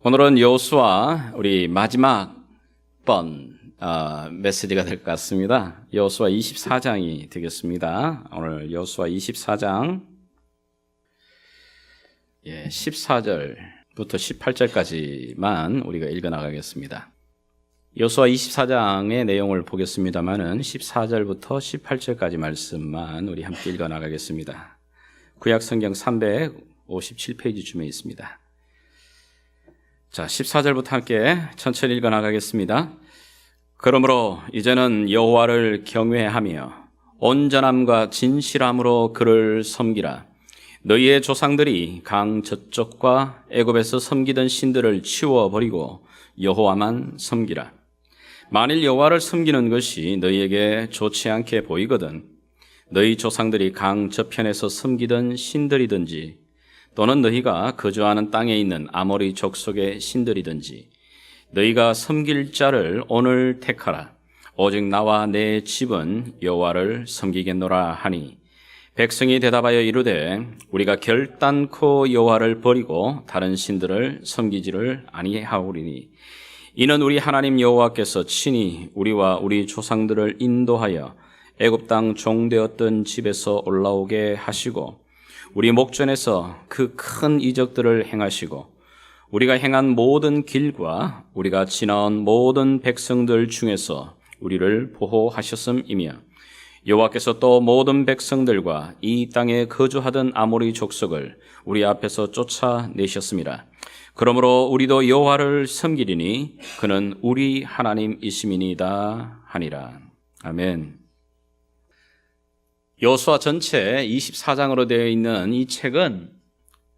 오늘은 여호수아 우리 마지막 번 메시지가 될 것 같습니다. 여호수아 24장이 되겠습니다. 오늘 여호수아 24장 14절부터 18절까지만 우리가 읽어나가겠습니다. 여호수아 24장의 내용을 보겠습니다만은 14절부터 18절까지 말씀만 우리 함께 읽어나가겠습니다. 구약성경 357페이지쯤에 있습니다. 자, 14절부터 함께 천천히 읽어나가겠습니다. 그러므로 이제는 여호와를 경외하며 온전함과 진실함으로 그를 섬기라. 너희의 조상들이 강 저쪽과 애굽에서 섬기던 신들을 치워버리고 여호와만 섬기라. 만일 여호와를 섬기는 것이 너희에게 좋지 않게 보이거든 너희 조상들이 강 저편에서 섬기던 신들이든지 또는 너희가 거주하는 땅에 있는 아모리 족속의 신들이든지 너희가 섬길 자를 오늘 택하라. 오직 나와 내 집은 여호와를 섬기겠노라 하니 백성이 대답하여 이르되 우리가 결단코 여호와를 버리고 다른 신들을 섬기지를 아니하오리니 이는 우리 하나님 여호와께서 친히 우리와 우리 조상들을 인도하여 애굽 땅 종되었던 집에서 올라오게 하시고 우리 목전에서 그 큰 이적들을 행하시고 우리가 행한 모든 길과 우리가 지나온 모든 백성들 중에서 우리를 보호하셨음이며 여호와께서 또 모든 백성들과 이 땅에 거주하던 아모리 족속을 우리 앞에서 쫓아내셨습니다. 그러므로 우리도 여호와를 섬기리니 그는 우리 하나님이심이니이다 하니라. 아멘. 여호수아 전체 24장으로 되어 있는 이 책은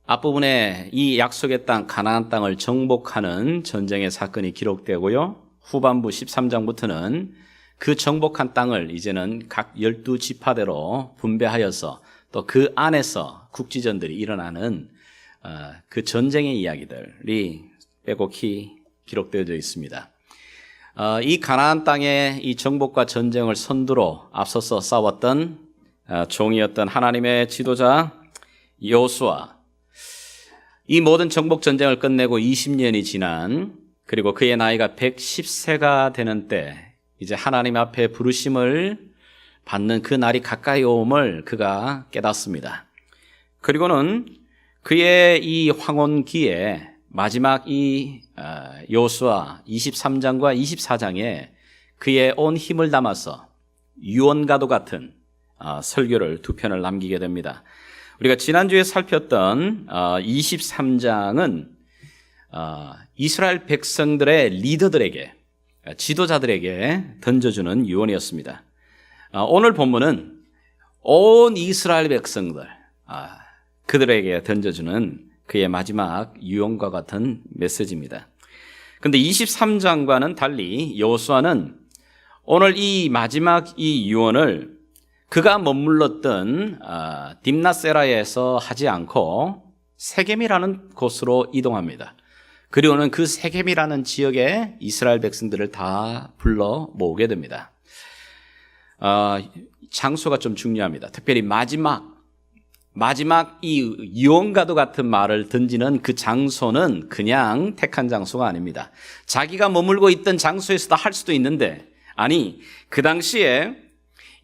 앞부분에 이 약속의 땅 가나안 땅을 정복하는 전쟁의 사건이 기록되고요. 후반부 13장부터는 그 정복한 땅을 이제는 각 12지파대로 분배하여서 또 그 안에서 국지전들이 일어나는 그 전쟁의 이야기들이 빼곡히 기록되어져 있습니다. 이 가나안 땅의 이 정복과 전쟁을 선두로 앞서서 싸웠던 종이었던 하나님의 지도자 여호수아, 이 모든 정복 전쟁을 끝내고 20년이 지난 그리고 그의 나이가 110세가 되는 때 이제 하나님 앞에 부르심을 받는 그 날이 가까이 오음을 그가 깨닫습니다. 그리고는 그의 이 황혼기에 마지막 이 여호수아 23장과 24장에 그의 온 힘을 담아서 유언과도 같은 설교를 두 편을 남기게 됩니다. 우리가 지난주에 살폈던 23장은 이스라엘 백성들의 리더들에게, 지도자들에게 던져주는 유언이었습니다. 오늘 본문은 온 이스라엘 백성들, 그들에게 던져주는 그의 마지막 유언과 같은 메시지입니다. 그런데 23장과는 달리 여호수아는 오늘 이 마지막 이 유언을 그가 머물렀던 딥나세라에서 하지 않고 세겜이라는 곳으로 이동합니다. 그리고는 그 세겜이라는 지역에 이스라엘 백성들을 다 불러 모으게 됩니다. 장소가 좀 중요합니다. 특별히 마지막 이 유언과도 같은 말을 던지는 그 장소는 그냥 택한 장소가 아닙니다. 자기가 머물고 있던 장소에서도 할 수도 있는데, 아니, 그 당시에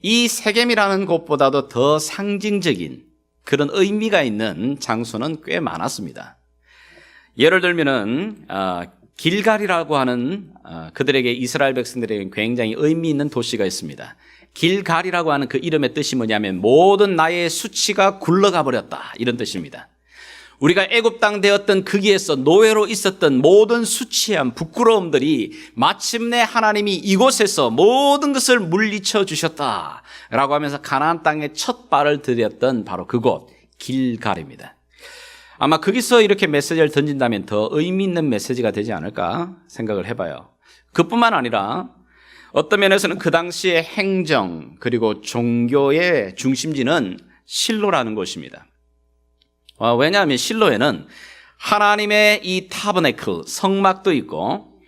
이 세겜이라는 곳보다도 더 상징적인 그런 의미가 있는 장소는 꽤 많았습니다. 예를 들면은 길갈이라고 하는 그들에게 이스라엘 백성들에게 굉장히 의미 있는 도시가 있습니다. 길갈이라고 하는 그 이름의 뜻이 뭐냐면 모든 나의 수치가 굴러가 버렸다, 이런 뜻입니다. 우리가 애굽 땅 되었던 거기에서 노예로 있었던 모든 수치함, 부끄러움들이 마침내 하나님이 이곳에서 모든 것을 물리쳐 주셨다라고 하면서 가나안 땅에 첫 발을 들였던 바로 그곳 길갈입니다. 아마 거기서 이렇게 메시지를 던진다면 더 의미 있는 메시지가 되지 않을까 생각을 해봐요. 그뿐만 아니라 어떤 면에서는 그 당시의 행정 그리고 종교의 중심지는 실로라는 곳입니다. 왜냐하면 실로에는 하나님의 이 타버네클, 성막도 있고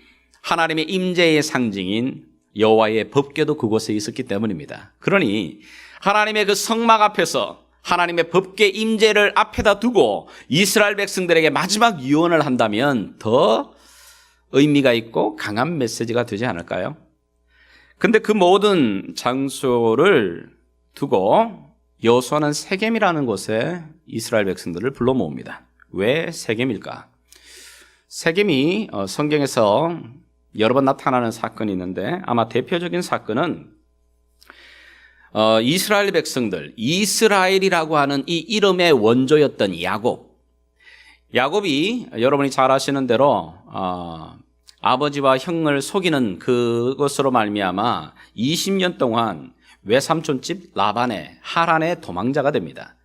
하나님의 임재의 상징인 여호와의 법궤도 그곳에 있었기 때문입니다. 그러니 하나님의 그 성막 앞에서 하나님의 법계 임재를 앞에다 두고 이스라엘 백성들에게 마지막 유언을 한다면 더 의미가 있고 강한 메시지가 되지 않을까요? 근데 그 모든 장소를 두고 여호수아는 세겜이라는 곳에 이스라엘 백성들을 불러 모읍니다. 왜 세겜일까? 세겜이 성경에서 여러 번 나타나는 사건이 있는데 아마 대표적인 사건은 이스라엘 백성들, 이스라엘이라고 하는 이 이름의 원조였던 야곱이 여러분이 잘 아시는 대로 아버지와 형을 속이는 그것으로 말미암아 20년 동안 외삼촌집 라반의 하란의 도망자가 됩니다.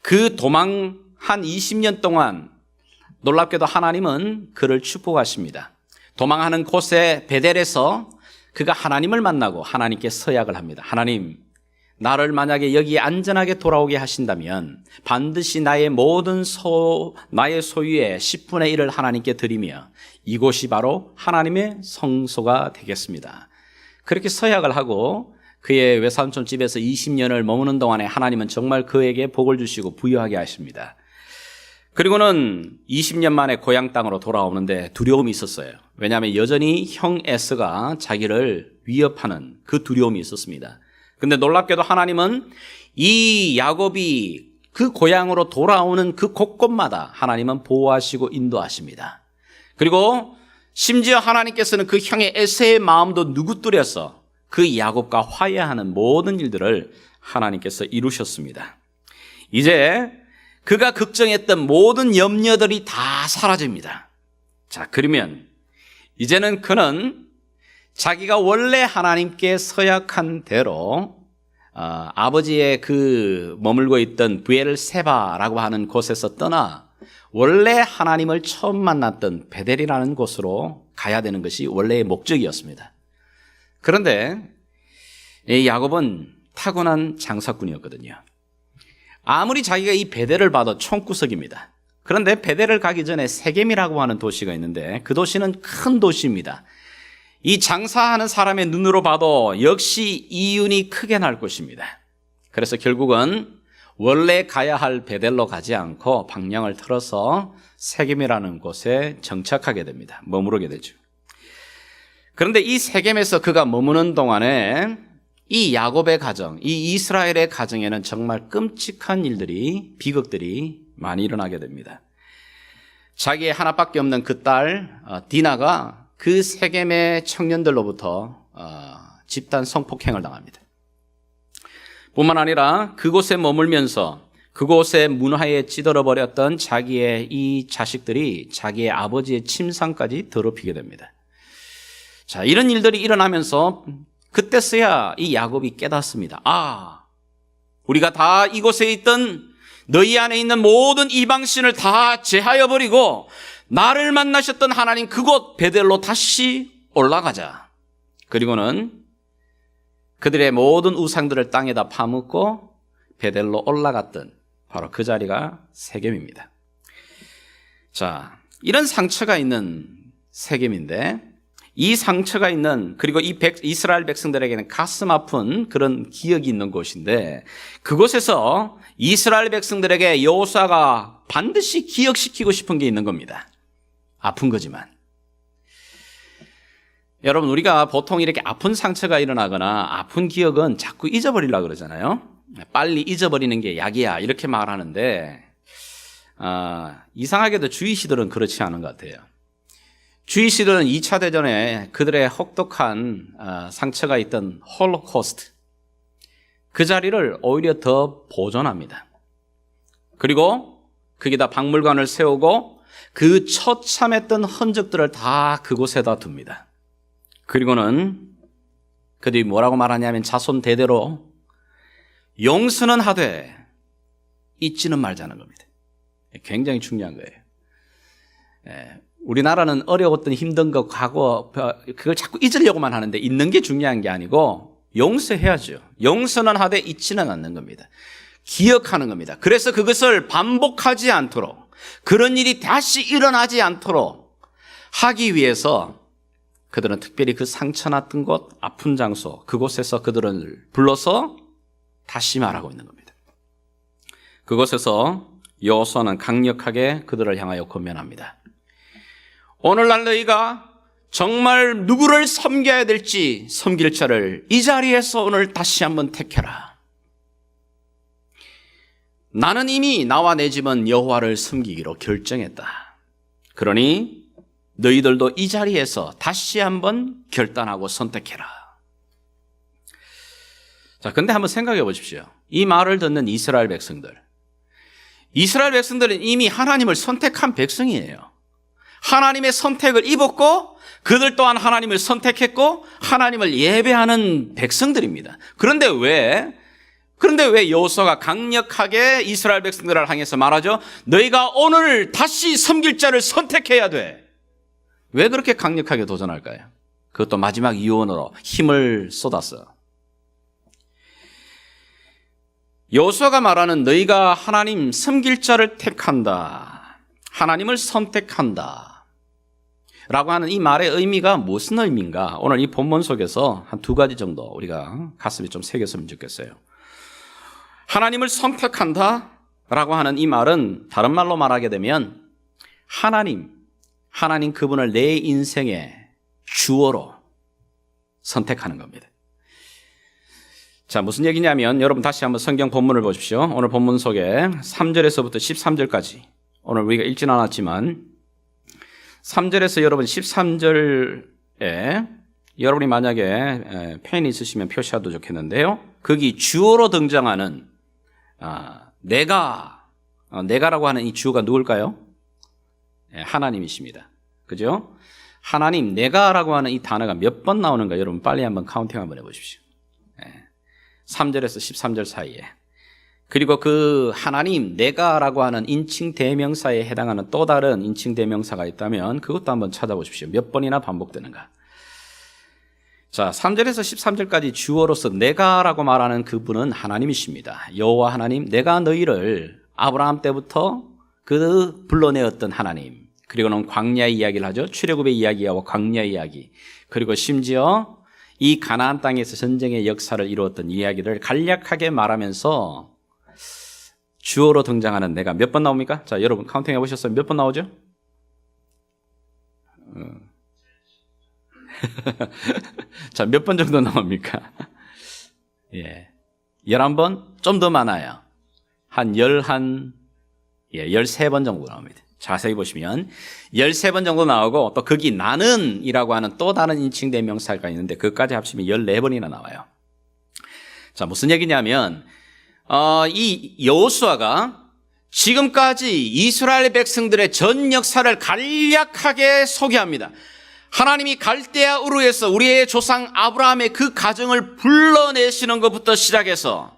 그 도망한 20년 동안 놀랍게도 하나님은 그를 축복하십니다. 도망하는 곳에 베델에서 그가 하나님을 만나고 하나님께 서약을 합니다. 하나님, 나를 만약에 여기에 안전하게 돌아오게 하신다면 반드시 나의 소유의 10분의 1을 하나님께 드리며 이곳이 바로 하나님의 성소가 되겠습니다. 그렇게 서약을 하고 그의 외삼촌 집에서 20년을 머무는 동안에 하나님은 정말 그에게 복을 주시고 부유하게 하십니다. 그리고는 20년 만에 고향 땅으로 돌아오는데 두려움이 있었어요. 왜냐하면 여전히 형 에스가 자기를 위협하는 그 두려움이 있었습니다. 근데 놀랍게도 하나님은 이 야곱이 그 고향으로 돌아오는 그 곳곳마다 하나님은 보호하시고 인도하십니다. 그리고 심지어 하나님께서는 그 형의 에세의 마음도 누구뜨려서 그 야곱과 화해하는 모든 일들을 하나님께서 이루셨습니다. 이제 그가 걱정했던 모든 염려들이 다 사라집니다. 자, 그러면 이제는 그는 자기가 원래 하나님께 서약한 대로 아버지의 그 머물고 있던 브엘세바라고 하는 곳에서 떠나 원래 하나님을 처음 만났던 베델이라는 곳으로 가야 되는 것이 원래의 목적이었습니다. 그런데 이 야곱은 타고난 장사꾼이었거든요. 아무리 자기가 이 베델을 봐도 총구석입니다. 그런데 베델을 가기 전에 세겜이라고 하는 도시가 있는데 그 도시는 큰 도시입니다. 이 장사하는 사람의 눈으로 봐도 역시 이윤이 크게 날 것입니다. 그래서 결국은 원래 가야 할 베델로 가지 않고 방향을 틀어서 세겜이라는 곳에 정착하게 됩니다. 머무르게 되죠. 그런데 이 세겜에서 그가 머무는 동안에 이 야곱의 가정, 이 이스라엘의 가정에는 정말 끔찍한 일들이, 비극들이 많이 일어나게 됩니다. 자기의 하나밖에 없는 그 딸 디나가 그 세겜의 청년들로부터 집단 성폭행을 당합니다. 뿐만 아니라 그곳에 머물면서 그곳의 문화에 찌들어버렸던 자기의 이 자식들이 자기의 아버지의 침상까지 더럽히게 됩니다. 자, 이런 일들이 일어나면서 그때서야 이 야곱이 깨닫습니다. 우리가 다 이곳에 있던 너희 안에 있는 모든 이방신을 다 제하여 버리고 나를 만나셨던 하나님 그곳 베델로 다시 올라가자. 그리고는 그들의 모든 우상들을 땅에다 파묻고 베델로 올라갔던 바로 그 자리가 세겜입니다. 자, 이런 상처가 있는 세겜인데 이 상처가 있는 그리고 이 이스라엘 백성들에게는 가슴 아픈 그런 기억이 있는 곳인데 그곳에서 이스라엘 백성들에게 여호수아가 반드시 기억시키고 싶은 게 있는 겁니다. 아픈 거지만. 여러분, 우리가 보통 이렇게 아픈 상처가 일어나거나 아픈 기억은 자꾸 잊어버리려고 그러잖아요. 빨리 잊어버리는 게 약이야 이렇게 말하는데 이상하게도 주의시들은 그렇지 않은 것 같아요. 주의시들은 2차 대전에 그들의 혹독한 상처가 있던 홀로코스트 그 자리를 오히려 더 보존합니다. 그리고 거기다 박물관을 세우고 그 처참했던 흔적들을 다 그곳에다 둡니다. 그리고는 그들이 뭐라고 말하냐면 자손 대대로 용서는 하되 잊지는 말자는 겁니다. 굉장히 중요한 거예요. 우리나라는 어려웠던 힘든 거 과거 그걸 자꾸 잊으려고만 하는데 잊는 게 중요한 게 아니고 용서해야죠. 용서는 하되 잊지는 않는 겁니다. 기억하는 겁니다. 그래서 그것을 반복하지 않도록 그런 일이 다시 일어나지 않도록 하기 위해서 그들은 특별히 그 상처났던 곳, 아픈 장소, 그곳에서 그들을 불러서 다시 말하고 있는 겁니다. 그곳에서 여호수아는 강력하게 그들을 향하여 권면합니다. 오늘날 너희가 정말 누구를 섬겨야 될지 섬길 자를 이 자리에서 오늘 다시 한번 택해라. 나는 이미 나와 내 집은 여호와를 섬기기로 결정했다. 그러니 너희들도 이 자리에서 다시 한번 결단하고 선택해라. 자, 근데 한번 생각해 보십시오. 이 말을 듣는 이스라엘 백성들은 이미 하나님을 선택한 백성이에요. 하나님의 선택을 입었고 그들 또한 하나님을 선택했고 하나님을 예배하는 백성들입니다. 그런데 왜 여호수아가 강력하게 이스라엘 백성들을 향해서 말하죠? 너희가 오늘 다시 섬길 자를 선택해야 돼. 왜 그렇게 강력하게 도전할까요? 그것도 마지막 유언으로 힘을 쏟았어. 여호수아가 말하는 너희가 하나님 섬길 자를 택한다, 하나님을 선택한다 라고 하는 이 말의 의미가 무슨 의미인가? 오늘 이 본문 속에서 한 두 가지 정도 우리가 가슴에 좀 새겼으면 좋겠어요. 하나님을 선택한다 라고 하는 이 말은 다른 말로 말하게 되면 하나님 그분을 내 인생의 주어로 선택하는 겁니다. 자, 무슨 얘기냐면 여러분 다시 한번 성경 본문을 보십시오. 오늘 본문 속에 3절에서부터 13절까지 오늘 우리가 읽진 않았지만 3절에서 여러분 13절에 여러분이 만약에 펜이 있으시면 표시해도 좋겠는데요. 거기 주어로 등장하는 내가라고 하는 이 주어가 누굴까요? 하나님이십니다. 그죠? 하나님, 내가라고 하는 이 단어가 몇 번 나오는가 여러분 빨리 한번 카운팅 한번 해보십시오. 3절에서 13절 사이에. 그리고 그 하나님, 내가라고 하는 인칭 대명사에 해당하는 또 다른 인칭 대명사가 있다면 그것도 한번 찾아보십시오. 몇 번이나 반복되는가. 자, 3절에서 13절까지 주어로서 내가라고 말하는 그분은 하나님이십니다. 여호와 하나님, 내가 너희를 아브라함 때부터 그 불러내었던 하나님. 그리고는 광야의 이야기를 하죠. 출애굽의 이야기하고 광야의 이야기. 그리고 심지어 이 가나안 땅에서 전쟁의 역사를 이루었던 이야기를 간략하게 말하면서 주어로 등장하는 내가 몇 번 나옵니까? 자, 여러분 카운팅 해보셨어요? 몇 번 나오죠? 자, 몇 번 정도 나옵니까? 11번? 좀 더 많아요. 한 13번 정도 나옵니다. 자세히 보시면 13번 정도 나오고 또 거기 나는 이라고 하는 또 다른 인칭 대명사가 있는데 그것까지 합치면 14번이나 나와요. 자, 무슨 얘기냐면 이 여호수아가 지금까지 이스라엘 백성들의 전 역사를 간략하게 소개합니다. 하나님이 갈대아 우르에서 우리의 조상 아브라함의 그 가정을 불러내시는 것부터 시작해서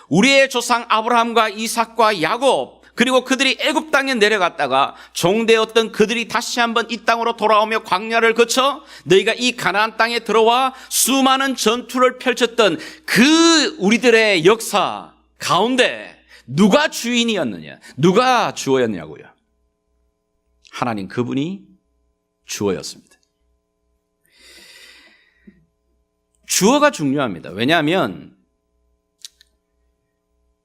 우리의 조상 아브라함과 이삭과 야곱 그리고 그들이 애굽 땅에 내려갔다가 종되었던 그들이 다시 한번 이 땅으로 돌아오며 광야를 거쳐 너희가 이 가나안 땅에 들어와 수많은 전투를 펼쳤던 그 우리들의 역사 가운데 누가 주인이었느냐? 누가 주어였냐고요? 하나님 그분이 주어였습니다. 주어가 중요합니다. 왜냐하면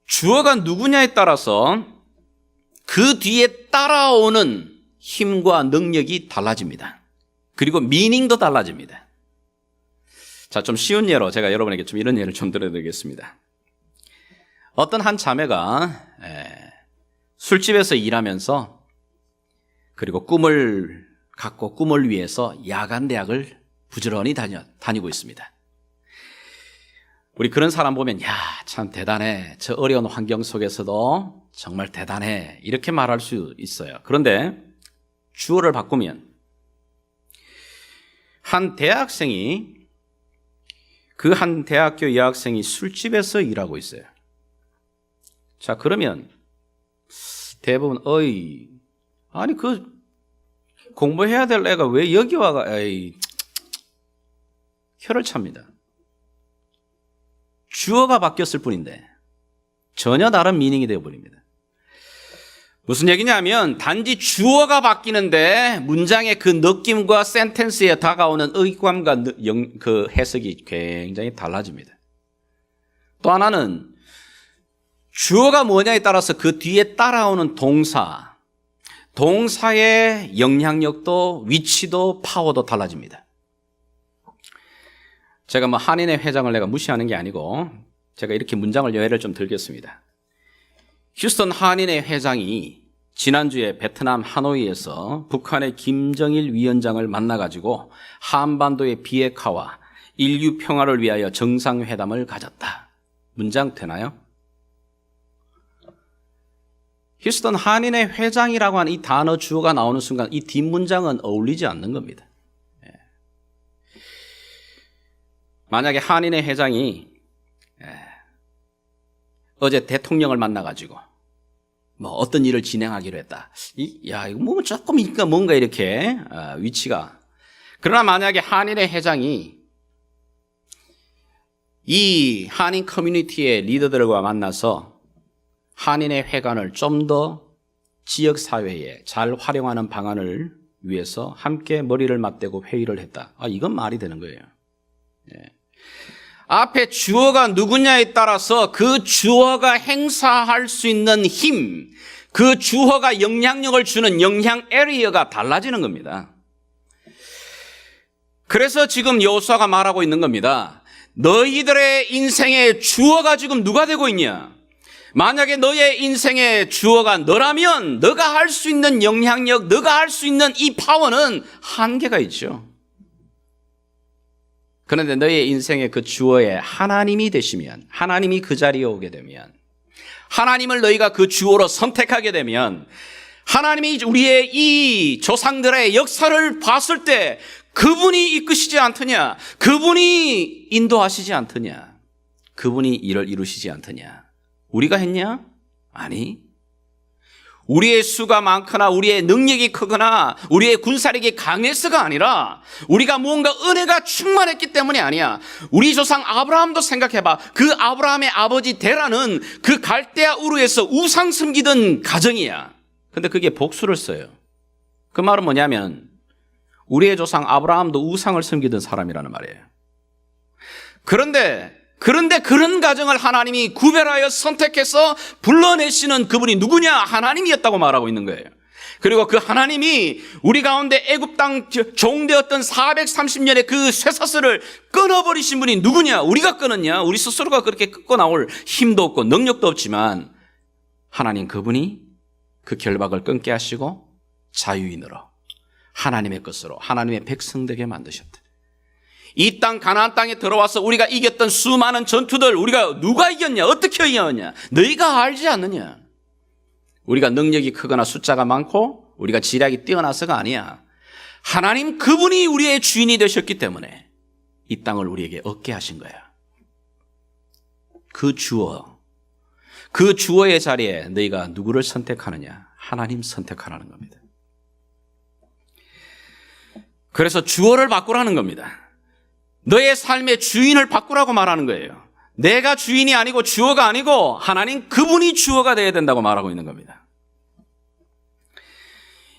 주어가 누구냐에 따라서 그 뒤에 따라오는 힘과 능력이 달라집니다. 그리고 미닝도 달라집니다. 자, 좀 쉬운 예로 제가 여러분에게 좀 이런 예를 좀 들어드리겠습니다. 어떤 한 자매가 술집에서 일하면서 그리고 꿈을 갖고 꿈을 위해서 야간 대학을 부지런히 다니고 있습니다. 우리 그런 사람 보면 야, 참 대단해. 저 어려운 환경 속에서도 정말 대단해. 이렇게 말할 수 있어요. 그런데 주어를 바꾸면 한 대학생이 그 한 대학교 여학생이 술집에서 일하고 있어요. 자, 그러면 대부분 아니 그 공부해야 될 애가 왜 여기 와가 혀를 찹니다. 주어가 바뀌었을 뿐인데 전혀 다른 미닝이 되어버립니다. 무슨 얘기냐면 단지 주어가 바뀌는데 문장의 그 느낌과 센텐스에 다가오는 의감과 그 해석이 굉장히 달라집니다. 또 하나는 주어가 뭐냐에 따라서 그 뒤에 따라오는 동사의 영향력도 위치도 파워도 달라집니다. 제가 뭐 한인회 회장을 내가 무시하는 게 아니고 제가 이렇게 문장을 예를 좀 들겠습니다. 휴스턴 한인회 회장이 지난주에 베트남 하노이에서 북한의 김정일 위원장을 만나가지고 한반도의 비핵화와 인류 평화를 위하여 정상회담을 가졌다. 문장 되나요? 휴스턴 한인회 회장이라고 하는 이 단어 주어가 나오는 순간 이 뒷문장은 어울리지 않는 겁니다. 만약에 한인회 회장이 어제 대통령을 만나가지고 뭐 어떤 일을 진행하기로 했다. 이거 뭐 조금 뭔가 이렇게 위치가. 그러나 만약에 한인회 회장이 이 한인 커뮤니티의 리더들과 만나서 한인회 회관을 좀 더 지역사회에 잘 활용하는 방안을 위해서 함께 머리를 맞대고 회의를 했다. 이건 말이 되는 거예요. 앞에 주어가 누구냐에 따라서 그 주어가 행사할 수 있는 힘, 그 주어가 영향력을 주는 영향 에리어가 달라지는 겁니다. 그래서 지금 여호수아가 말하고 있는 겁니다. 너희들의 인생의 주어가 지금 누가 되고 있냐? 만약에 너의 인생의 주어가 너라면 너가 할 수 있는 영향력, 너가 할 수 있는 이 파워는 한계가 있죠. 그런데 너의 인생의 그 주어에 하나님이 되시면, 하나님이 그 자리에 오게 되면, 하나님을 너희가 그 주어로 선택하게 되면, 하나님이 우리의 이 조상들의 역사를 봤을 때 그분이 이끄시지 않더냐? 그분이 인도하시지 않더냐? 그분이 일을 이루시지 않더냐? 우리가 했냐? 아니. 우리의 수가 많거나 우리의 능력이 크거나 우리의 군사력이 강해서가 아니라 우리가 무언가 은혜가 충만했기 때문이 아니야. 우리 조상 아브라함도 생각해봐. 그 아브라함의 아버지 데라는 그 갈대아 우르에서 우상 섬기던 가정이야. 근데 그게 복수를 써요. 그 말은 뭐냐면 우리의 조상 아브라함도 우상을 섬기던 사람이라는 말이에요. 그런데 그런 가정을 하나님이 구별하여 선택해서 불러내시는 그분이 누구냐? 하나님이었다고 말하고 있는 거예요. 그리고 그 하나님이 우리 가운데 애굽 땅 종되었던 430년의 그 쇠사슬을 끊어버리신 분이 누구냐? 우리가 끊었냐? 우리 스스로가 그렇게 끊고 나올 힘도 없고 능력도 없지만 하나님 그분이 그 결박을 끊게 하시고 자유인으로 하나님의 것으로 하나님의 백성 되게 만드셨다. 이 땅 가나안 땅에 들어와서 우리가 이겼던 수많은 전투들 우리가 누가 이겼냐? 어떻게 이겼냐? 너희가 알지 않느냐? 우리가 능력이 크거나 숫자가 많고 우리가 지략이 뛰어나서가 아니야. 하나님 그분이 우리의 주인이 되셨기 때문에 이 땅을 우리에게 얻게 하신 거야. 그 주어의 자리에 너희가 누구를 선택하느냐? 하나님 선택하라는 겁니다. 그래서 주어를 바꾸라는 겁니다. 너의 삶의 주인을 바꾸라고 말하는 거예요. 내가 주인이 아니고 주어가 아니고 하나님 그분이 주어가 되어야 된다고 말하고 있는 겁니다.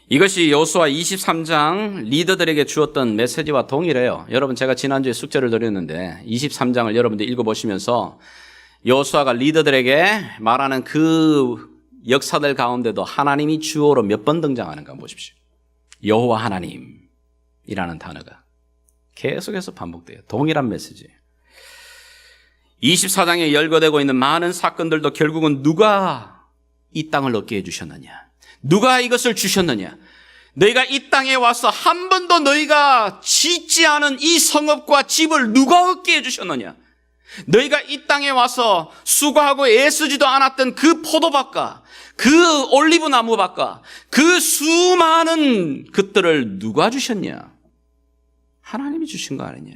이것이 여호수아 23장 리더들에게 주었던 메시지와 동일해요. 여러분 제가 지난주에 숙제를 드렸는데 23장을 여러분들 읽어보시면서 여호수아가 리더들에게 말하는 그 역사들 가운데도 하나님이 주어로 몇 번 등장하는가 한번 보십시오. 여호와 하나님이라는 단어가 계속해서 반복돼요. 동일한 메시지. 24장에 열거되고 있는 많은 사건들도 결국은 누가 이 땅을 얻게 해주셨느냐? 누가 이것을 주셨느냐? 너희가 이 땅에 와서 한 번도 너희가 짓지 않은 이 성읍과 집을 누가 얻게 해주셨느냐? 너희가 이 땅에 와서 수고하고 애쓰지도 않았던 그 포도밭과 그 올리브 나무밭과 그 수많은 것들을 누가 주셨냐? 하나님이 주신 거 아니냐?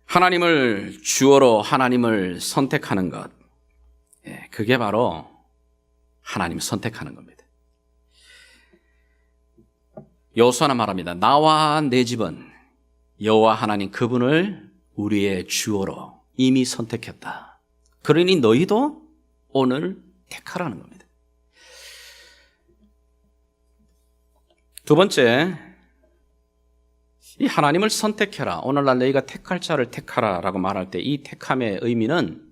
하나님을 주어로 하나님을 선택하는 것, 그게 바로 하나님을 선택하는 겁니다. 여호수아는 말합니다. 나와 내 집은 여호와 하나님 그분을 우리의 주어로 이미 선택했다. 그러니 너희도 오늘 택하라는 겁니다. 두 번째, 이 하나님을 선택해라. 오늘날 너희가 택할 자를 택하라라고 말할 때 이 택함의 의미는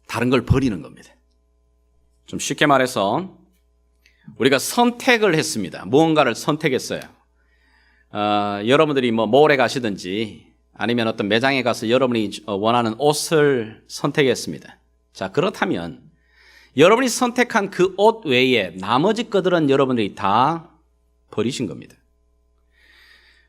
다른 걸 버리는 겁니다. 좀 쉽게 말해서 우리가 선택을 했습니다. 무언가를 선택했어요. 여러분들이 뭐 몰에 가시든지 아니면 어떤 매장에 가서 여러분이 원하는 옷을 선택했습니다. 자, 그렇다면 여러분이 선택한 그 옷 외에 나머지 것들은 여러분들이 다 버리신 겁니다.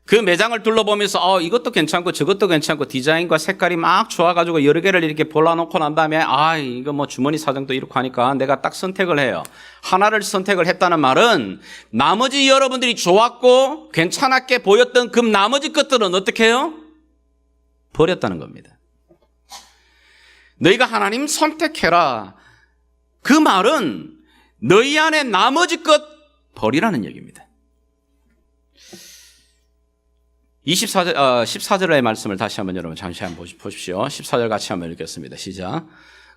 그 매장을 둘러보면서 이것도 괜찮고 저것도 괜찮고 디자인과 색깔이 막 좋아가지고 여러 개를 이렇게 골라놓고 난 다음에 이거 뭐 주머니 사정도 이렇고 하니까 내가 딱 선택을 해요. 하나를 선택을 했다는 말은 나머지 여러분들이 좋았고 괜찮았게 보였던 그 나머지 것들은 어떻게 해요? 버렸다는 겁니다. 너희가 하나님 선택해라. 그 말은 너희 안에 나머지 것 버리라는 얘기입니다. 14절의 말씀을 다시 한번 여러분 잠시 한번 보십시오. 14절 같이 한번 읽겠습니다. 시작.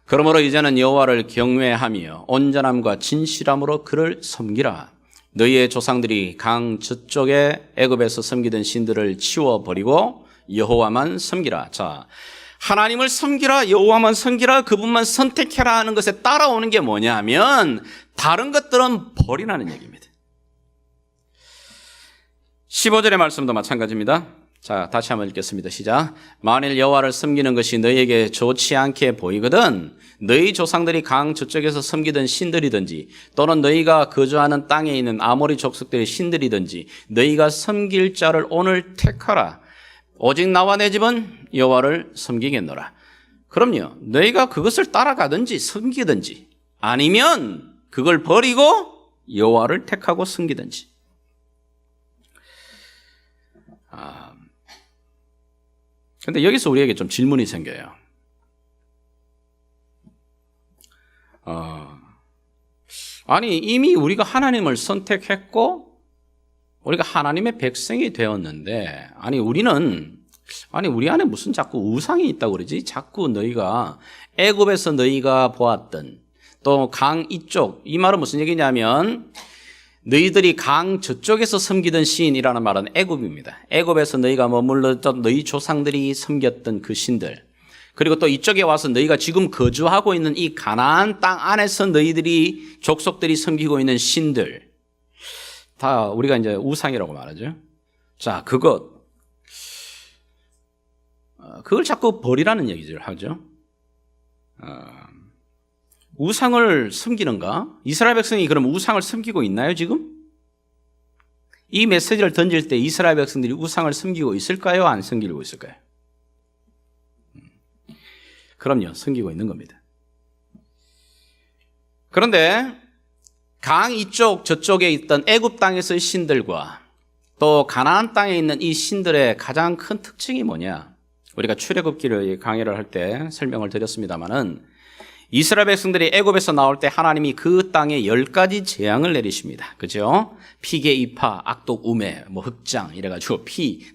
그러므로 이제는 여호와를 경외하며 온전함과 진실함으로 그를 섬기라. 너희의 조상들이 강 저쪽에 애굽에서 섬기던 신들을 치워버리고 여호와만 섬기라. 자, 하나님을 섬기라, 여호와만 섬기라, 그분만 선택해라 하는 것에 따라오는 게 뭐냐면 다른 것들은 버리라는 얘기입니다. 15절의 말씀도 마찬가지입니다. 자, 다시 한번 읽겠습니다. 시작. 만일 여호와를 섬기는 것이 너희에게 좋지 않게 보이거든 너희 조상들이 강 저쪽에서 섬기던 신들이든지 또는 너희가 거주하는 땅에 있는 아모리 족속들의 신들이든지 너희가 섬길 자를 오늘 택하라. 오직 나와 내 집은 여호와를 섬기겠노라. 그럼요, 너희가 그것을 따라가든지 섬기든지 아니면 그걸 버리고 여호와를 택하고 섬기든지. 근데 여기서 우리에게 좀 질문이 생겨요. 아니, 이미 우리가 하나님을 선택했고, 우리가 하나님의 백성이 되었는데, 우리 안에 무슨 자꾸 우상이 있다고 그러지? 자꾸 너희가, 애굽에서 너희가 보았던, 또 강 이쪽, 이 말은 무슨 얘기냐면, 너희들이 강 저쪽에서 섬기던 신이라는 말은 애굽입니다. 애굽에서 너희가 머물렀던 너희 조상들이 섬겼던 그 신들. 그리고 또 이쪽에 와서 너희가 지금 거주하고 있는 이 가나안 땅 안에서 너희들이 족속들이 섬기고 있는 신들. 다 우리가 이제 우상이라고 말하죠. 자, 그걸 자꾸 버리라는 얘기를 하죠. 우상을 섬기는가? 이스라엘 백성이 그럼 우상을 섬기고 있나요, 지금? 이 메시지를 던질 때 이스라엘 백성들이 우상을 섬기고 있을까요? 안 섬기고 있을까요? 그럼요, 섬기고 있는 겁니다. 그런데 강 이쪽 저쪽에 있던 애굽 땅에서의 신들과 또 가나안 땅에 있는 이 신들의 가장 큰 특징이 뭐냐? 우리가 출애굽기를 강의를 할 때 설명을 드렸습니다마는 이스라엘 백성들이 애굽에서 나올 때 하나님이 그 땅에 10가지 재앙을 내리십니다. 그죠? 피계 이파, 악독 우매, 흑장 이래가지고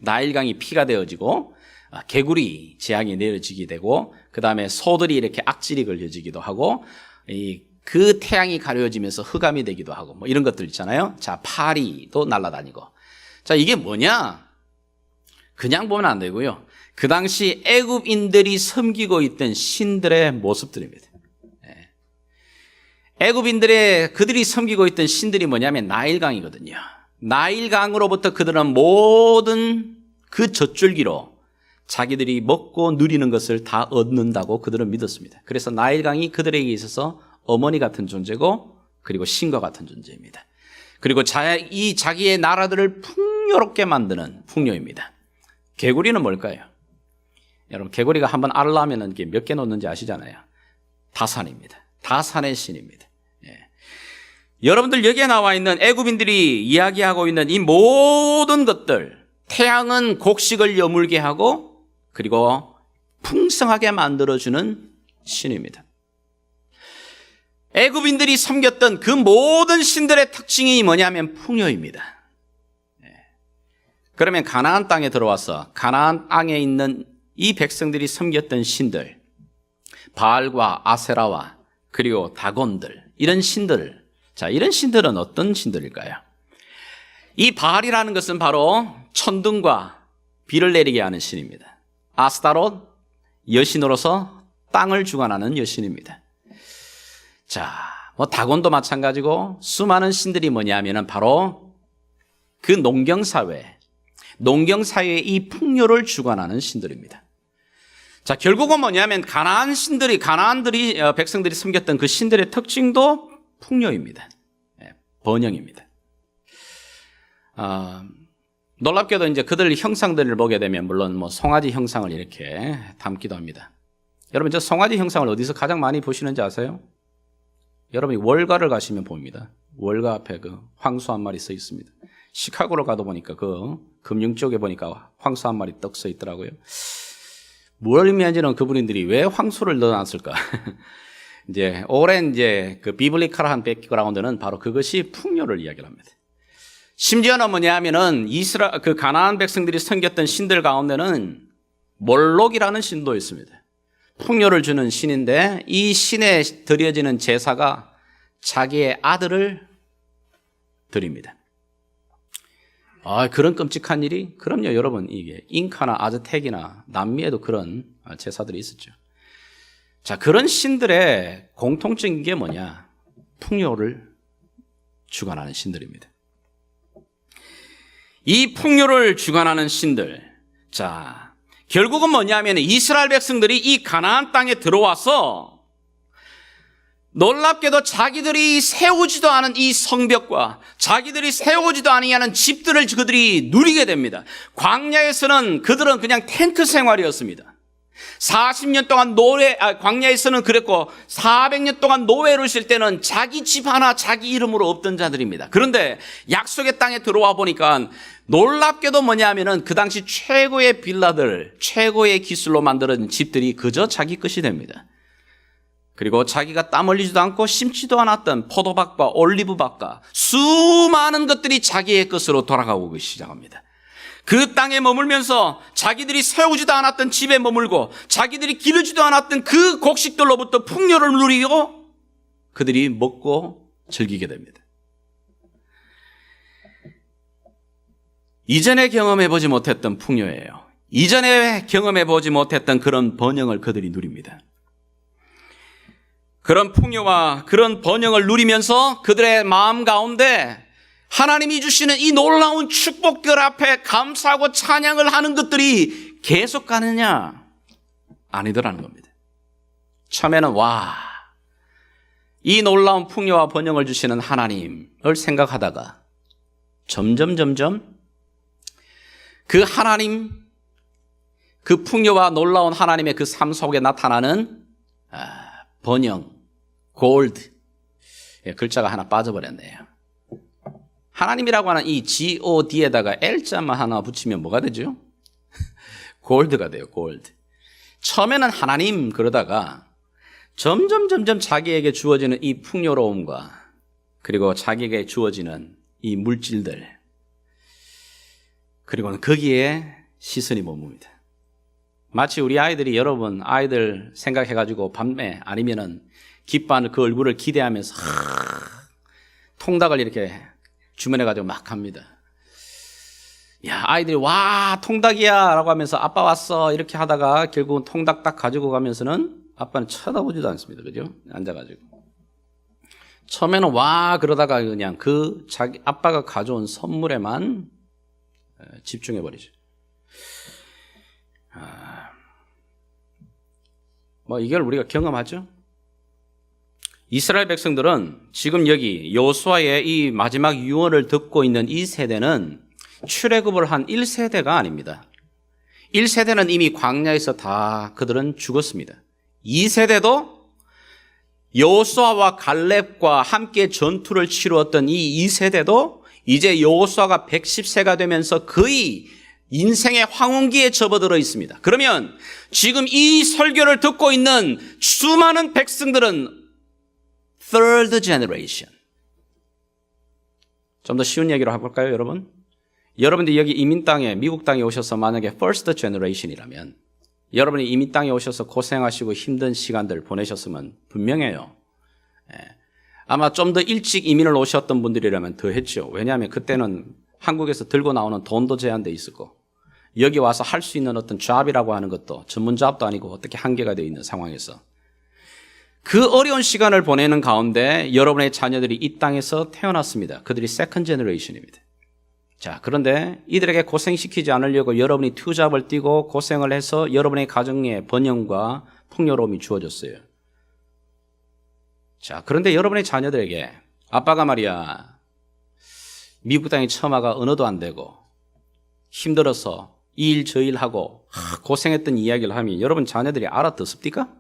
나일강이 피가 되어지고 개구리 재앙이 내려지게 되고 그 다음에 소들이 이렇게 악질이 걸려지기도 하고 그 태양이 가려지면서 흑암이 되기도 하고 뭐 이런 것들 있잖아요. 자, 파리도 날아다니고. 자, 이게 뭐냐? 그냥 보면 안 되고요. 그 당시 애굽인들이 섬기고 있던 신들의 모습들입니다. 애굽인들의 그들이 섬기고 있던 신들이 뭐냐면 나일강이거든요. 나일강으로부터 그들은 모든 그 젖줄기로 자기들이 먹고 누리는 것을 다 얻는다고 그들은 믿었습니다. 그래서 나일강이 그들에게 있어서 어머니 같은 존재고 그리고 신과 같은 존재입니다. 그리고 이 자기의 나라들을 풍요롭게 만드는 풍요입니다. 개구리는 뭘까요? 여러분, 개구리가 한번 알을 낳으면 몇 개 놓는지 아시잖아요. 다산입니다. 다산의 신입니다. 여러분들 여기에 나와 있는 애굽인들이 이야기하고 있는 이 모든 것들, 태양은 곡식을 여물게 하고 그리고 풍성하게 만들어주는 신입니다. 애굽인들이 섬겼던 그 모든 신들의 특징이 뭐냐면 풍요입니다. 그러면 가나안 땅에 들어와서 가나안 땅에 있는 이 백성들이 섬겼던 신들, 바알과 아세라와 그리고 다곤들, 이런 신들. 자, 이런 신들은 어떤 신들일까요? 이 바알이라는 것은 바로 천둥과 비를 내리게 하는 신입니다. 아스타롯, 여신으로서 땅을 주관하는 여신입니다. 자, 다곤도 마찬가지고 수많은 신들이 뭐냐면은 바로 그 농경사회의 이 풍요를 주관하는 신들입니다. 자, 결국은 뭐냐면 백성들이 섬겼던 그 신들의 특징도 풍요입니다. 번영입니다. 놀랍게도 이제 그들 형상들을 보게 되면 물론 송아지 형상을 이렇게 담기도 합니다. 여러분, 저 송아지 형상을 어디서 가장 많이 보시는지 아세요? 여러분이 월가를 가시면 봅니다. 월가 앞에 그 황소 한 마리 써 있습니다. 시카고로 가도 보니까 그 금융 쪽에 보니까 황소 한 마리 떡 써 있더라고요. 뭘 의미하는지는 그분들이 왜 황소를 넣어놨을까? 이제 오랜 그 비블리컬한 백그라운드는 바로 그것이 풍요를 이야기합니다. 심지어는 뭐냐면은 그 가나안 백성들이 섬겼던 신들 가운데는 몰록이라는 신도 있습니다. 풍요를 주는 신인데 이 신에 드려지는 제사가 자기의 아들을 드립니다. 그런 끔찍한 일이? 그럼요, 여러분. 이게 잉카나 아즈텍이나 남미에도 그런 제사들이 있었죠. 자, 그런 신들의 공통적인 게 뭐냐? 풍요를 주관하는 신들입니다. 이 풍요를 주관하는 신들. 자, 결국은 뭐냐면 이스라엘 백성들이 이 가나안 땅에 들어와서 놀랍게도 자기들이 세우지도 않은 이 성벽과 자기들이 세우지도 아니하는 집들을 그들이 누리게 됩니다. 광야에서는 그들은 그냥 텐트 생활이었습니다. 40년 동안 광야에서는 그랬고 400년 동안 노예로 쉴 때는 자기 집 하나 자기 이름으로 없던 자들입니다. 그런데 약속의 땅에 들어와 보니까 놀랍게도 뭐냐면은 그 당시 최고의 빌라들, 최고의 기술로 만들어진 집들이 그저 자기 것이 됩니다. 그리고 자기가 땀 흘리지도 않고 심지도 않았던 포도밭과 올리브밭과 수많은 것들이 자기의 것으로 돌아가고 시작합니다. 그 땅에 머물면서 자기들이 세우지도 않았던 집에 머물고 자기들이 기르지도 않았던 그 곡식들로부터 풍요를 누리고 그들이 먹고 즐기게 됩니다. 이전에 경험해보지 못했던 풍요예요. 이전에 경험해보지 못했던 그런 번영을 그들이 누립니다. 그런 풍요와 그런 번영을 누리면서 그들의 마음 가운데 하나님이 주시는 이 놀라운 축복들 앞에 감사하고 찬양을 하는 것들이 계속 가느냐? 아니더라는 겁니다. 처음에는 이 놀라운 풍요와 번영을 주시는 하나님을 생각하다가 점점 그 하나님, 그 풍요와 놀라운 하나님의 그 삶 속에 나타나는 번영, 골드. 글자가 하나 빠져버렸네요. 하나님이라고 하는 이 God에다가 L자만 하나 붙이면 뭐가 되죠? 골드가 돼요, 골드. 처음에는 하나님 그러다가 점점 자기에게 주어지는 이 풍요로움과 그리고 자기에게 주어지는 이 물질들 그리고는 거기에 시선이 머뭅니다. 마치 우리 아이들이 여러분 아이들 생각해가지고 밤에 아니면은 기뻐하는 그 얼굴을 기대하면서 통닭을 이렇게 주문해가지고 막 합니다. 야, 아이들이 통닭이야 라고 하면서 아빠 왔어 이렇게 하다가 결국은 통닭 딱 가지고 가면서는 아빠는 쳐다보지도 않습니다. 그죠? 앉아가지고. 처음에는 그러다가 그냥 자기 아빠가 가져온 선물에만 집중해버리죠. 이걸 우리가 경험하죠? 이스라엘 백성들은 지금 여기 여호수아의 이 마지막 유언을 듣고 있는 이 세대는 출애굽을 한 1세대가 아닙니다. 1세대는 이미 광야에서 다 그들은 죽었습니다. 2세대도 여호수아와 갈렙과 함께 전투를 치루었던 이 2세대도 이제 여호수아가 110세가 되면서 거의 인생의 황혼기에 접어들어 있습니다. 그러면 지금 이 설교를 듣고 있는 수많은 백성들은 third generation. 좀 더 쉬운 얘기로 해볼까요, 여러분? 여러분들이 여기 이민 땅에, 미국 땅에 오셔서 만약에 first generation이라면 여러분이 이민 땅에 오셔서 고생하시고 힘든 시간들 보내셨으면 분명해요. 아마 좀 더 일찍 이민을 오셨던 분들이라면 더 했죠. 왜냐하면 그때는 한국에서 들고 나오는 돈도 제한돼 있었고 여기 와서 할 수 있는 어떤 잡이라고 하는 것도 전문 잡도 아니고 어떻게 한계가 되어 있는 상황에서 그 어려운 시간을 보내는 가운데 여러분의 자녀들이 이 땅에서 태어났습니다. 그들이 세컨 제너레이션입니다. 자, 그런데 이들에게 고생시키지 않으려고 여러분이 투잡을 뛰고 고생을 해서 여러분의 가정에 번영과 풍요로움이 주어졌어요. 자, 그런데 여러분의 자녀들에게 아빠가 말이야 미국 땅에 처음 와가 언어도 안 되고 힘들어서 이 일 저 일 하고 고생했던 이야기를 하면 여러분 자녀들이 알아듣습니까?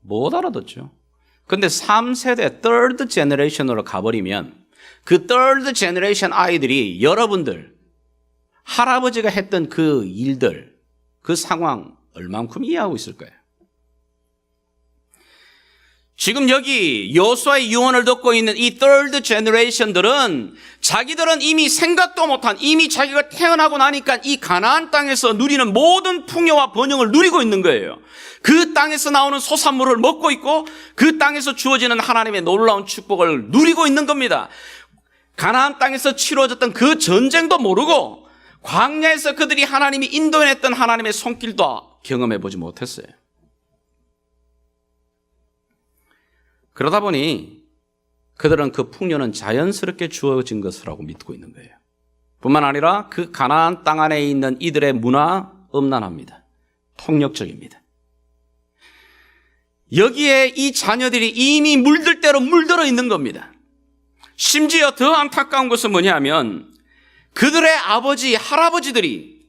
못 알아듣죠. 근데 3세대, third generation으로 가버리면 그 third generation 아이들이 여러분들, 할아버지가 했던 그 일들, 그 상황 얼만큼 이해하고 있을 거예요. 지금 여기 여호수아의 유언을 듣고 있는 이 third generation들은 자기들은 이미 생각도 못한, 이미 자기가 태어나고 나니까 이 가나안 땅에서 누리는 모든 풍요와 번영을 누리고 있는 거예요. 그 땅에서 나오는 소산물을 먹고 있고 그 땅에서 주어지는 하나님의 놀라운 축복을 누리고 있는 겁니다. 가나안 땅에서 치루어졌던 그 전쟁도 모르고 광야에서 그들이 하나님이 인도해냈던 하나님의 손길도 경험해 보지 못했어요. 그러다 보니 그들은 그 풍요는 자연스럽게 주어진 것이라고 믿고 있는 거예요. 뿐만 아니라 그 가나안 땅 안에 있는 이들의 문화 음란합니다. 폭력적입니다. 여기에 이 자녀들이 이미 물들 대로 물들어 있는 겁니다. 심지어 더 안타까운 것은 뭐냐면 그들의 아버지, 할아버지들이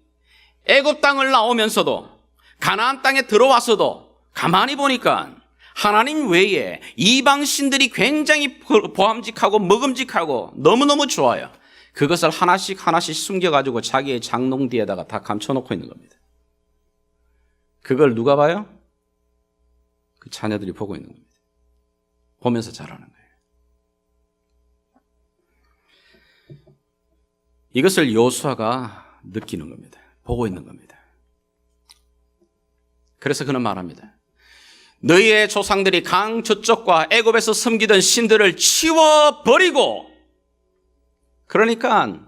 애굽 땅을 나오면서도 가나안 땅에 들어와서도 가만히 보니까 하나님 외에 이방신들이 굉장히 보암직하고 먹음직하고 너무너무 좋아요. 그것을 하나씩 숨겨가지고 자기의 장롱 뒤에다가 다 감춰놓고 있는 겁니다. 그걸 누가 봐요? 그 자녀들이 보고 있는 겁니다. 보면서 자라는 거예요. 이것을 여호수아가 느끼는 겁니다. 보고 있는 겁니다. 그래서 그는 말합니다. 너희의 조상들이 강 저쪽과 애굽에서 섬기던 신들을 치워버리고, 그러니까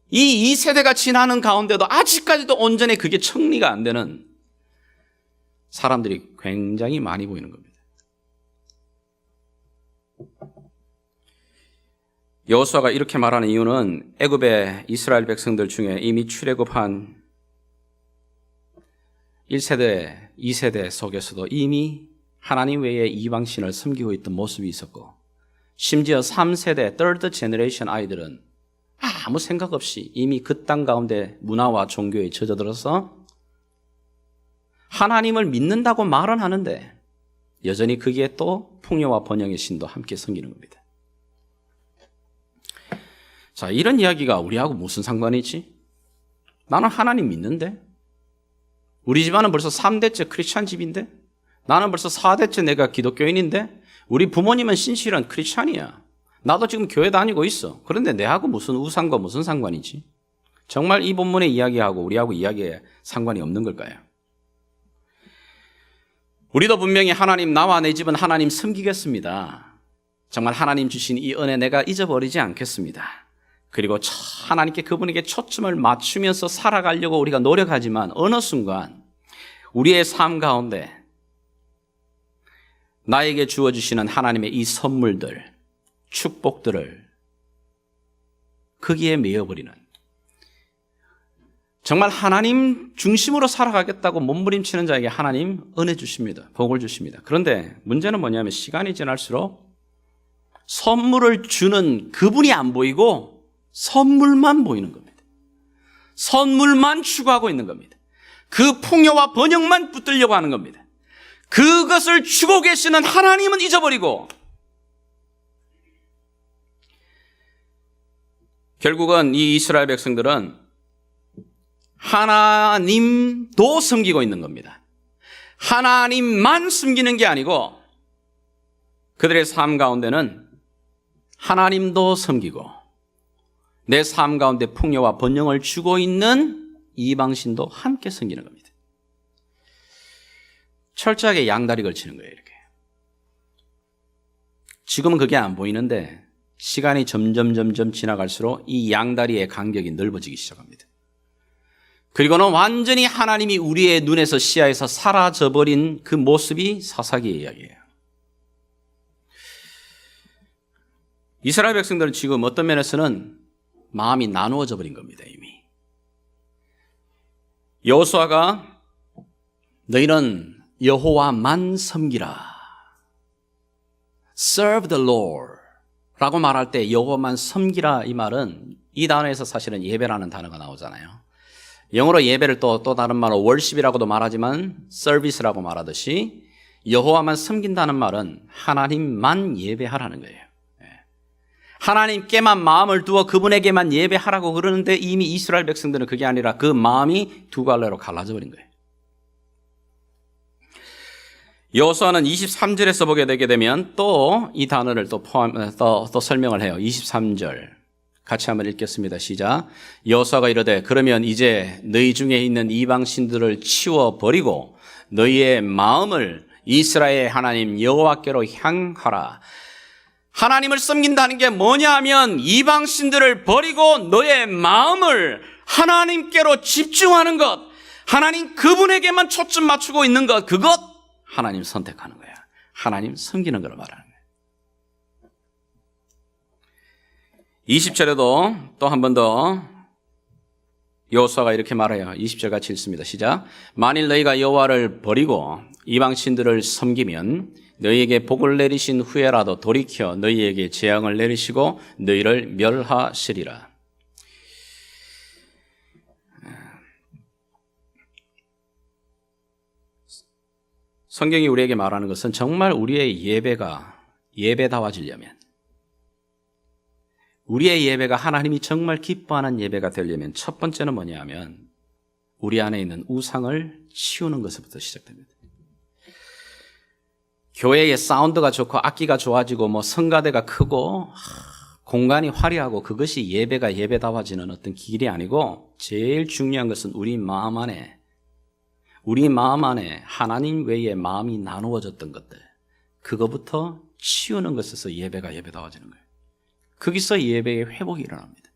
이 2세대가 지나는 가운데도 아직까지도 온전히 그게 정리가 안 되는 사람들이 굉장히 많이 보이는 겁니다. 여호수아가 이렇게 말하는 이유는 애굽의 이스라엘 백성들 중에 이미 출애굽한 1세대, 2세대 속에서도 이미 하나님 외에 이방신을 섬기고 있던 모습이 있었고, 심지어 3세대, third generation 아이들은 아무 생각 없이 이미 그 땅 가운데 문화와 종교에 젖어들어서 하나님을 믿는다고 말은 하는데 여전히 거기에 또 풍요와 번영의 신도 함께 섬기는 겁니다. 자, 이런 이야기가 우리하고 무슨 상관이지? 나는 하나님 믿는데? 우리 집안은 벌써 3대째 크리스찬 집인데? 나는 벌써 4대째 내가 기독교인인데? 우리 부모님은 신실한 크리스찬이야. 나도 지금 교회 다니고 있어. 그런데 내하고 무슨 우상과 무슨 상관이지? 정말 이 본문의 이야기하고 우리하고 이야기에 상관이 없는 걸까요? 우리도 분명히 하나님, 나와 내 집은 하나님 섬기겠습니다. 정말 하나님 주신 이 은혜 내가 잊어버리지 않겠습니다. 그리고 하나님께 그분에게 초점을 맞추면서 살아가려고 우리가 노력하지만 어느 순간 우리의 삶 가운데 나에게 주어주시는 하나님의 이 선물들, 축복들을 거기에 매여버리는, 정말 하나님 중심으로 살아가겠다고 몸부림치는 자에게 하나님 은혜 주십니다. 복을 주십니다. 그런데 문제는 뭐냐면 시간이 지날수록 선물을 주는 그분이 안 보이고 선물만 보이는 겁니다. 선물만 추구하고 있는 겁니다. 그 풍요와 번영만 붙들려고 하는 겁니다. 그것을 주고 계시는 하나님은 잊어버리고 결국은 이 이스라엘 백성들은 하나님도 섬기고 있는 겁니다. 하나님만 섬기는 게 아니고 그들의 삶 가운데는 하나님도 섬기고 내 삶 가운데 풍요와 번영을 주고 있는 이방신도 함께 섬기는 겁니다. 철저하게 양다리 걸치는 거예요. 이렇게. 지금은 그게 안 보이는데 시간이 점점 지나갈수록 이 양다리의 간격이 넓어지기 시작합니다. 그리고는 완전히 하나님이 우리의 눈에서 시야에서 사라져버린 그 모습이 사사기의 이야기예요. 이스라엘 백성들은 지금 어떤 면에서는 마음이 나누어져 버린 겁니다. 이미. 여호수아가 너희는 여호와만 섬기라. Serve the Lord 라고 말할 때 여호와만 섬기라 이 말은 이 단어에서 사실은 예배라는 단어가 나오잖아요. 영어로 예배를 또 다른 말로 worship이라고도 말하지만 service라고 말하듯이 여호와만 섬긴다는 말은 하나님만 예배하라는 거예요. 하나님께만 마음을 두어 그분에게만 예배하라고 그러는데 이미 이스라엘 백성들은 그게 아니라 그 마음이 두 갈래로 갈라져 버린 거예요. 여호수아는 23절에서 보게 되게 되면 또 이 단어를 또 설명을 해요. 23절 같이 한번 읽겠습니다. 시작. 여호수아가 이르되 그러면 이제 너희 중에 있는 이방 신들을 치워 버리고 너희의 마음을 이스라엘 하나님 여호와께로 향하라. 하나님을 섬긴다는 게 뭐냐 하면 이방 신들을 버리고 너의 마음을 하나님께로 집중하는 것, 하나님 그분에게만 초점 맞추고 있는 것, 그것 하나님 선택하는 거야. 하나님 섬기는 걸 말하는 거야. 20절에도 또 한 번 더 여호수아가 이렇게 말해요. 20절 같이 읽습니다. 시작. 만일 너희가 여호와를 버리고 이방 신들을 섬기면 너희에게 복을 내리신 후에라도 돌이켜 너희에게 재앙을 내리시고 너희를 멸하시리라. 성경이 우리에게 말하는 것은 정말 우리의 예배가 예배다워지려면, 우리의 예배가 하나님이 정말 기뻐하는 예배가 되려면 첫 번째는 뭐냐 하면 우리 안에 있는 우상을 치우는 것부터 시작됩니다. 교회의 사운드가 좋고 악기가 좋아지고 뭐 성가대가 크고 공간이 화려하고 그것이 예배가 예배다워지는 어떤 길이 아니고 제일 중요한 것은 우리 마음 안에 하나님 외에 마음이 나누어졌던 것들, 그거부터 치우는 것에서 예배가 예배다워지는 거예요. 거기서 예배의 회복이 일어납니다.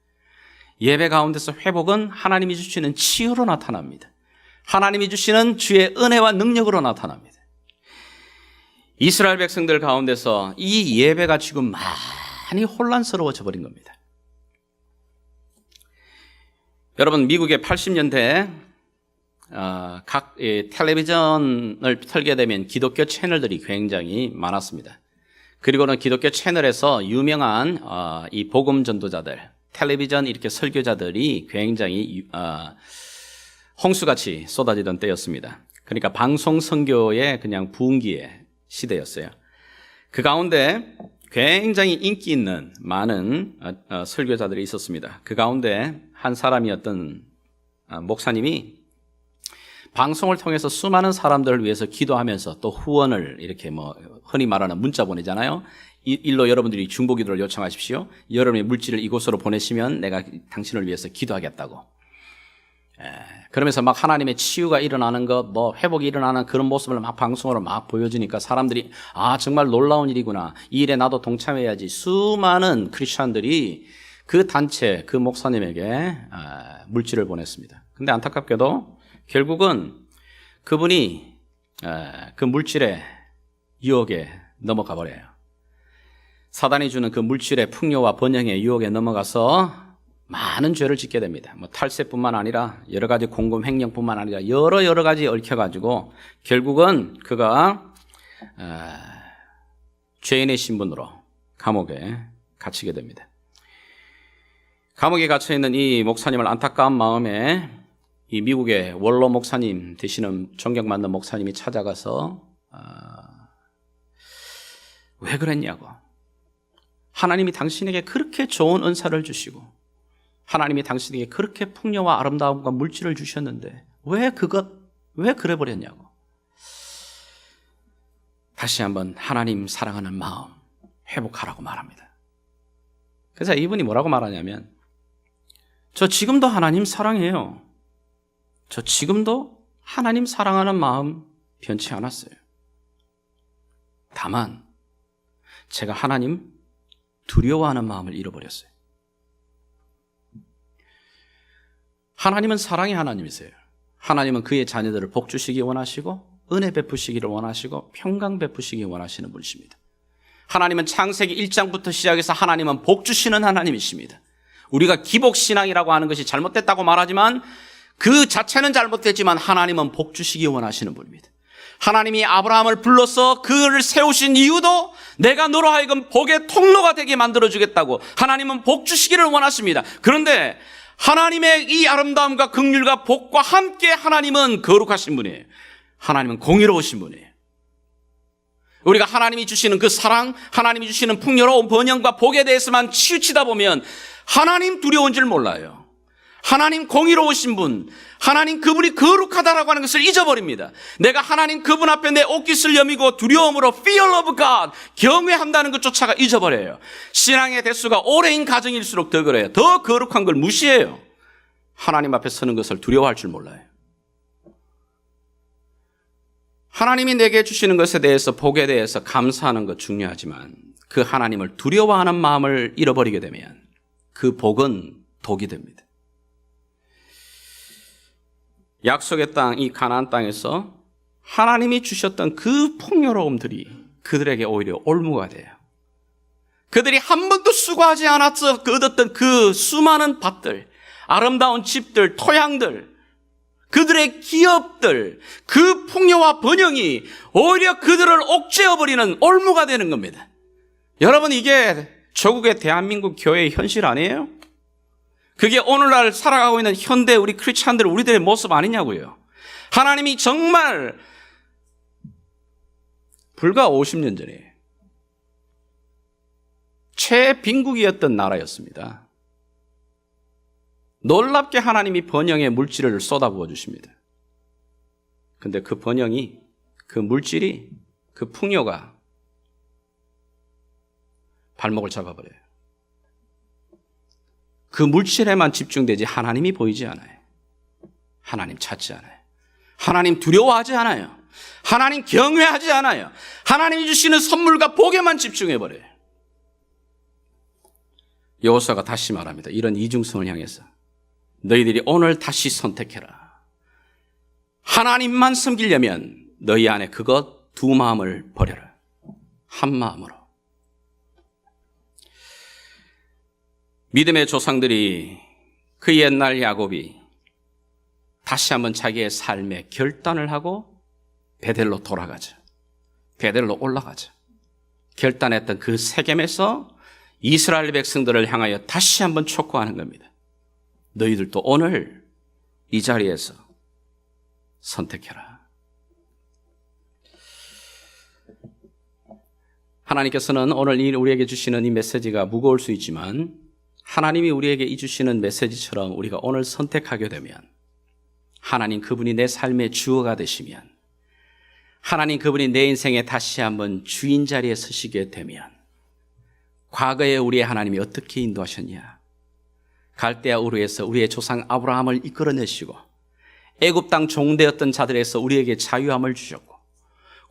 예배 가운데서 회복은 하나님이 주시는 치유로 나타납니다. 하나님이 주시는 주의 은혜와 능력으로 나타납니다. 이스라엘 백성들 가운데서 이 예배가 지금 많이 혼란스러워져 버린 겁니다. 여러분, 미국의 80년대 각 텔레비전을 틀게 되면 기독교 채널들이 굉장히 많았습니다. 그리고는 기독교 채널에서 유명한 이 복음 전도자들, 텔레비전 이렇게 설교자들이 굉장히 홍수같이 쏟아지던 때였습니다. 그러니까 방송 선교의 그냥 부흥기의 시대였어요. 그 가운데 굉장히 인기 있는 많은 설교자들이 있었습니다. 그 가운데 한 사람이었던 목사님이 방송을 통해서 수많은 사람들을 위해서 기도하면서 또 후원을 이렇게 흔히 말하는 문자 보내잖아요. 일로 여러분들이 중보기도를 요청하십시오. 여러분의 물질을 이곳으로 보내시면 내가 당신을 위해서 기도하겠다고. 그러면서 막 하나님의 치유가 일어나는 것, 회복이 일어나는 그런 모습을 막 방송으로 막 보여주니까 사람들이 정말 놀라운 일이구나. 이 일에 나도 동참해야지. 수많은 크리스천들이 그 단체, 그 목사님에게 물질을 보냈습니다. 근데 안타깝게도 결국은 그분이 그 물질의 유혹에 넘어가 버려요. 사단이 주는 그 물질의 풍요와 번영의 유혹에 넘어가서 많은 죄를 짓게 됩니다. 탈세뿐만 아니라 여러 가지 공금 횡령뿐만 아니라 여러 가지 얽혀가지고 결국은 그가 죄인의 신분으로 감옥에 갇히게 됩니다. 감옥에 갇혀 있는 이 목사님을 안타까운 마음에 이 미국의 원로 목사님 되시는 존경받는 목사님이 찾아가서 왜 그랬냐고. 하나님이 당신에게 그렇게 좋은 은사를 주시고 하나님이 당신에게 그렇게 풍요와 아름다움과 물질을 주셨는데 왜 그래 버렸냐고. 다시 한번 하나님 사랑하는 마음 회복하라고 말합니다. 그래서 이분이 뭐라고 말하냐면 저 지금도 하나님 사랑해요. 저 지금도 하나님 사랑하는 마음 변치 않았어요. 다만 제가 하나님 두려워하는 마음을 잃어버렸어요. 하나님은 사랑의 하나님이세요. 하나님은 그의 자녀들을 복 주시기 원하시고 은혜 베푸시기를 원하시고 평강 베푸시기 원하시는 분이십니다. 하나님은 창세기 1장부터 시작해서 하나님은 복 주시는 하나님이십니다. 우리가 기복신앙이라고 하는 것이 잘못됐다고 말하지만 그 자체는 잘못됐지만 하나님은 복 주시기 원하시는 분입니다. 하나님이 아브라함을 불러서 그를 세우신 이유도 내가 너로 하여금 복의 통로가 되게 만들어주겠다고 하나님은 복 주시기를 원하십니다. 그런데 하나님의 이 아름다움과 긍휼과 복과 함께 하나님은 거룩하신 분이에요. 하나님은 공의로우신 분이에요. 우리가 하나님이 주시는 그 사랑, 하나님이 주시는 풍요로운 번영과 복에 대해서만 치우치다 보면 하나님 두려운 줄 몰라요. 하나님 공의로우신 분, 하나님 그분이 거룩하다라고 하는 것을 잊어버립니다. 내가 하나님 그분 앞에 내 옷깃을 여미고 두려움으로 fear of God, 경외한다는 것조차가 잊어버려요. 신앙의 대수가 오래인 가정일수록 더 그래요. 더 거룩한 걸 무시해요. 하나님 앞에 서는 것을 두려워할 줄 몰라요. 하나님이 내게 주시는 것에 대해서, 복에 대해서 감사하는 것 중요하지만 그 하나님을 두려워하는 마음을 잃어버리게 되면 그 복은 독이 됩니다. 약속의 땅, 이 가나안 땅에서 하나님이 주셨던 그 풍요로움들이 그들에게 오히려 올무가 돼요. 그들이 한 번도 수고하지 않아서 얻었던 그 수많은 밭들, 아름다운 집들, 토양들, 그들의 기업들, 그 풍요와 번영이 오히려 그들을 옥죄어버리는 올무가 되는 겁니다. 여러분, 이게 조국의 대한민국 교회의 현실 아니에요? 그게 오늘날 살아가고 있는 현대 우리 크리스찬들, 우리들의 모습 아니냐고요. 하나님이 정말 불과 50년 전에 최빈국이었던 나라였습니다. 놀랍게 하나님이 번영의 물질을 쏟아부어 주십니다. 근데 그 번영이, 그 물질이, 그 풍요가 발목을 잡아버려요. 그 물질에만 집중되지 하나님이 보이지 않아요. 하나님 찾지 않아요. 하나님 두려워하지 않아요. 하나님 경외하지 않아요. 하나님이 주시는 선물과 복에만 집중해버려요. 여호수아가 다시 말합니다. 이런 이중성을 향해서 너희들이 오늘 다시 선택해라. 하나님만 섬기려면 너희 안에 그것 두 마음을 버려라. 한 마음으로. 믿음의 조상들이, 그 옛날 야곱이 다시 한번 자기의 삶에 결단을 하고 베델로 돌아가죠. 베델로 올라가죠. 결단했던 그 세겜에서 이스라엘 백성들을 향하여 다시 한번 촉구하는 겁니다. 너희들도 오늘 이 자리에서 선택해라. 하나님께서는 오늘 우리에게 주시는 이 메시지가 무거울 수 있지만 하나님이 우리에게 주시는 메시지처럼 우리가 오늘 선택하게 되면, 하나님 그분이 내 삶의 주어가 되시면, 하나님 그분이 내 인생에 다시 한번 주인 자리에 서시게 되면, 과거에 우리의 하나님이 어떻게 인도하셨냐? 갈대아 우르에서 우리의 조상 아브라함을 이끌어내시고 애굽 땅 종되었던 자들에서 우리에게 자유함을 주셨고,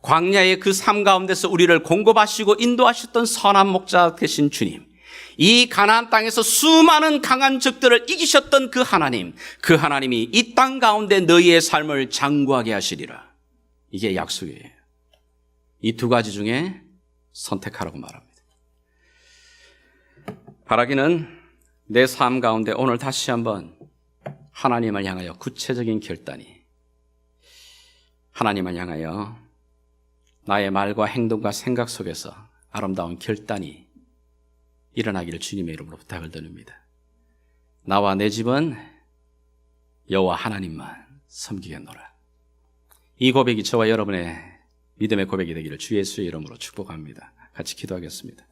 광야의 그 삶 가운데서 우리를 공급하시고 인도하셨던 선한 목자 되신 주님, 이 가나안 땅에서 수많은 강한 적들을 이기셨던 그 하나님, 그 하나님이 이 땅 가운데 너희의 삶을 장구하게 하시리라. 이게 약속이에요. 이 두 가지 중에 선택하라고 말합니다. 바라기는 내 삶 가운데 오늘 다시 한번 하나님을 향하여 구체적인 결단이, 하나님을 향하여 나의 말과 행동과 생각 속에서 아름다운 결단이 일어나기를 주님의 이름으로 부탁을 드립니다. 나와 내 집은 여호와 하나님만 섬기겠노라. 이 고백이 저와 여러분의 믿음의 고백이 되기를 주 예수의 이름으로 축복합니다. 같이 기도하겠습니다.